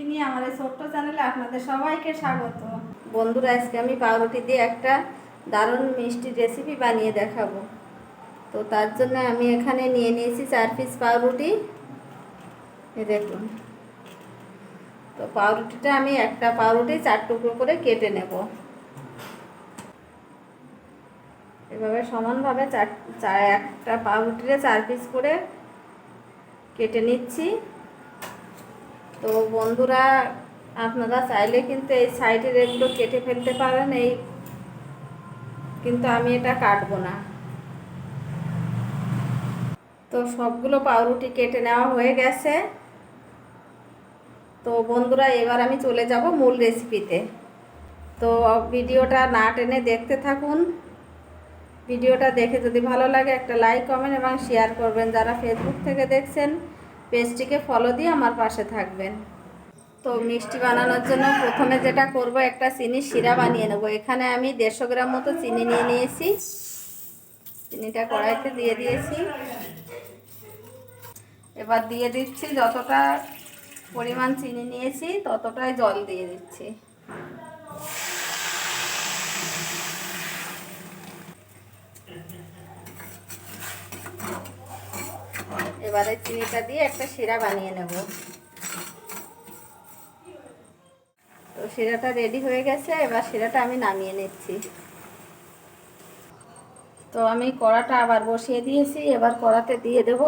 Recipe নিয়ে আমার এই ছোট্ট চ্যানেলে আপনাদের সবাইকে স্বাগত। বন্ধুরা, আজকে আমি পাউরুটি দিয়ে একটা দারুণ মিষ্টি রেসিপি বানিয়ে দেখাবো। তো তার জন্য আমি এখানে নিয়ে নিয়েছি 4 পিস পাউরুটি। দেখুন, তো পাউরুটিটা আমি একটা পাউরুটি 4 টুকরো করে কেটে নেব। এভাবে সমানভাবে একটা পাউরুটিতে 4 পিস করে কেটে নিচ্ছি। তো বন্ধুরা, আপনারা চাইলে কিন্তু এই সাইডের এগুলো কেটে ফেলতে পারেন, কিন্তু আমি এটা কাটবো না। তো সবগুলো পাউরুটি কেটে নেওয়া হয়ে গেছে। তো বন্ধুরা, এবার আমি চলে যাব মূল রেসিপিতে। তো ভিডিওটা না টেনে দেখতে থাকুন। ভিডিওটা দেখে যদি ভালো লাগে একটা লাইক, কমেন্ট এবং শেয়ার করবেন। যারা ফেসবুক থেকে দেখছেন, পেজটিকে ফলো দিয়ে আমার পাশে থাকবেন। তো মিষ্টি বানানোর জন্য প্রথমে যেটা করব, একটা চিনির শিরা বানিয়ে নেব। এখানে আমি 150 গ্রাম মতো চিনি নিয়ে নিয়েছি। চিনিটা কড়াইতে দিয়ে দিয়েছি। এবার দিয়ে দিচ্ছি, যতটা পরিমাণ চিনি নিয়েছি ততটাই জল দিয়ে দিচ্ছি। এবারে চিনিটা দিয়ে একটা শিরা বানিয়ে নেব। তো শিরাটা রেডি হয়ে গেছে। এবার শিরাটা আমি নামিয়ে নিচ্ছি। তো আমি কড়াটা আবার বসিয়ে দিয়েছি। এবার কড়াতে দিয়ে দেব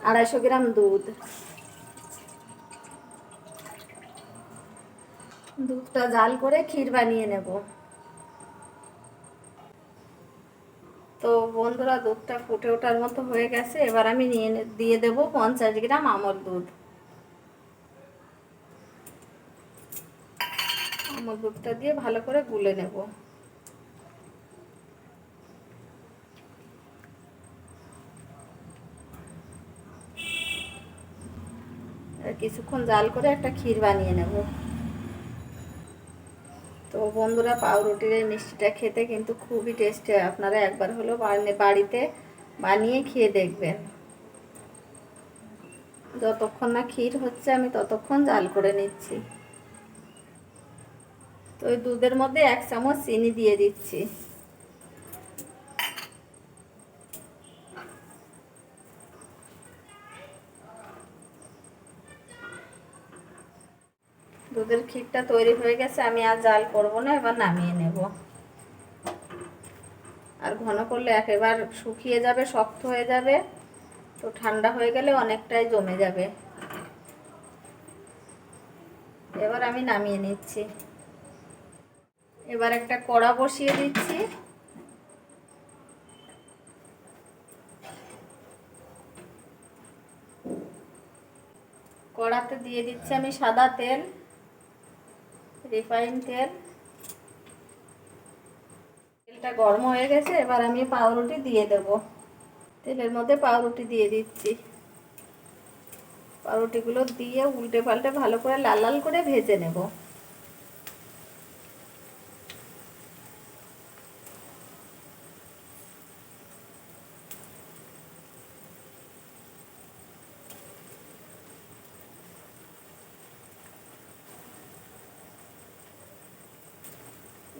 250 গ্রাম দুধ। দুধটা জাল করে ক্ষীর বানিয়ে নেব। তো বন্ধুরা, দুধটা ফুটে ওঠার মতো হয়ে গেছে। এবার আমি দিয়ে দেব 50 গ্রাম আমল দুধ। আমল দুধটা দিয়ে ভালো করে গুলে নেব। কিছুক্ষণ জাল করে একটা ক্ষীর বানিয়ে নেব। তো বন্ধুরা, পাউরুটির এই মিষ্টিটা খেতে কিন্তু খুবই টেস্টি হয়। আপনারা একবার হলেও বাড়িতে বানিয়ে খেয়ে দেখবেন। যতক্ষণ না ক্ষীর হচ্ছে আমি ততক্ষণ জাল করে নিচ্ছি। তো ওই দুধের মধ্যে 1 চামচ চিনি দিয়ে দিচ্ছি। দুধের ক্ষীরটা তৈরি হয়ে গেছে। আমি আর জাল করব না, এবার নামিয়ে নেব। আর ঘন করলে একেবারে শুকিয়ে যাবে, শক্ত হয়ে যাবে। তো ঠান্ডা হয়ে গেলে অনেকটাই জমে যাবে। এবার আমি নামিয়ে নিচ্ছি। এবার একটা কড়া বসিয়ে দিচ্ছি। কড়াতে দিয়ে দিচ্ছি আমি সাদা তেল, রিফাইন তেল। তেলটা গরম হয়ে গেছে। এবার আমি পাউরুটি দিয়ে দেব। তেলের মধ্যে পাউরুটি দিয়ে দিচ্ছি। পাউরুটিগুলো দিয়ে উল্টে পাল্টে ভালো করে লাল লাল করে ভেজে নেব।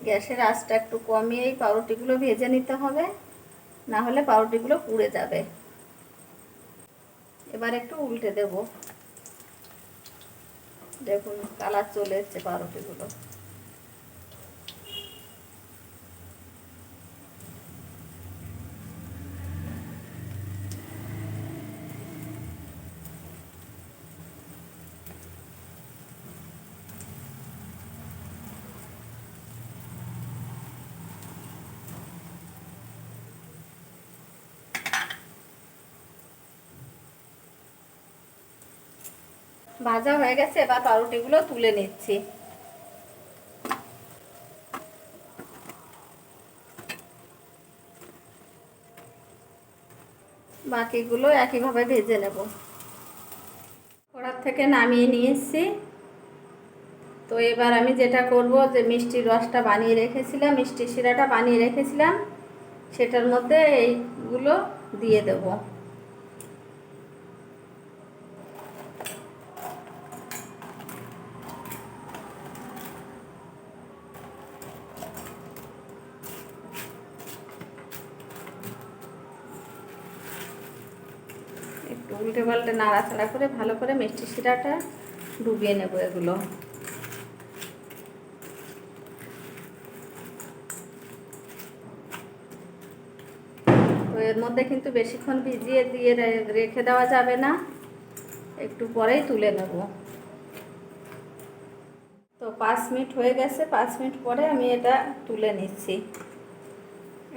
গ্যাসের আঁচটা একটু কমিয়েই পাউরুটিগুলো ভেজে নিতে হবে, না হলে পাউরুটিগুলো পুড়ে যাবে। এবার একটু উল্টে দেব। দেখুন, কালার চলে এসছে পাউরুটিগুলো। ভাজা হয়ে গেছে। এবার পাউরুটিগুলো তুলে নিচ্ছি। বাকিগুলো একইভাবে ভেজে নেব। কড়ার থেকে নামিয়ে নিয়ে এসেছি। তো এবার আমি যেটা করব, যে মিষ্টির রসটা বানিয়ে রেখেছিলাম, মিষ্টি শিরাটা বানিয়ে রেখেছিলাম, সেটার মধ্যে এইগুলো দিয়ে দেব। উল্টে পাল্টে নাড়াচাড়া করে ভালো করে মিষ্টি শিরাটা ডুবিয়ে নেব এগুলো। তো এর মধ্যে কিন্তু বেশিক্ষণ ভিজিয়ে দিয়ে রেখে দেওয়া যাবে না, একটু পরেই তুলে নেব। তো 5 মিনিট হয়ে গেছে, 5 মিনিট পরে আমি এটা তুলে নিচ্ছি,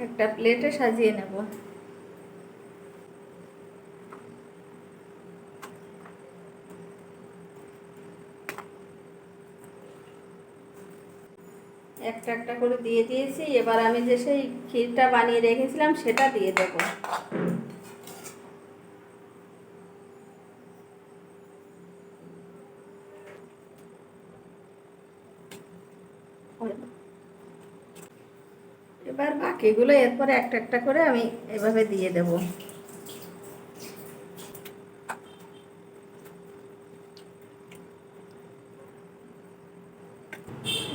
একটা প্লেটে সাজিয়ে নেব। একটা একটা করে দিয়ে দিয়েছি। এবার আমি যে সেই ক্ষীরটা বানিয়ে রেখেছিলাম সেটা দিয়ে দেব। এবার বাকিগুলো এরপরে একটা একটা করে আমি এভাবে দিয়ে দেব।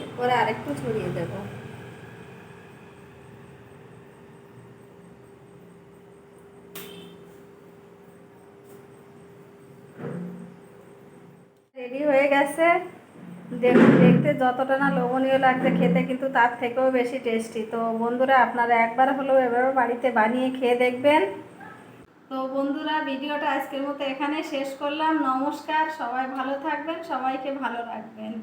এরপরে আরেকটু ছড়িয়ে দেব। রেডি হয়ে গেছে। দেখুন, দেখতে যতটা না লোভনীয় লাগছে, খেতে কিন্তু তার থেকেও বেশি টেস্টি। তো বন্ধুরা, আপনারা একবার হলেও এভাবে বাড়িতে বানিয়ে খেয়ে দেখবেন। তো বন্ধুরা, ভিডিওটা আজকের মতো এখানে শেষ করলাম। নমস্কার, সবাই ভালো থাকবেন, সবাইকে ভালো রাখবেন।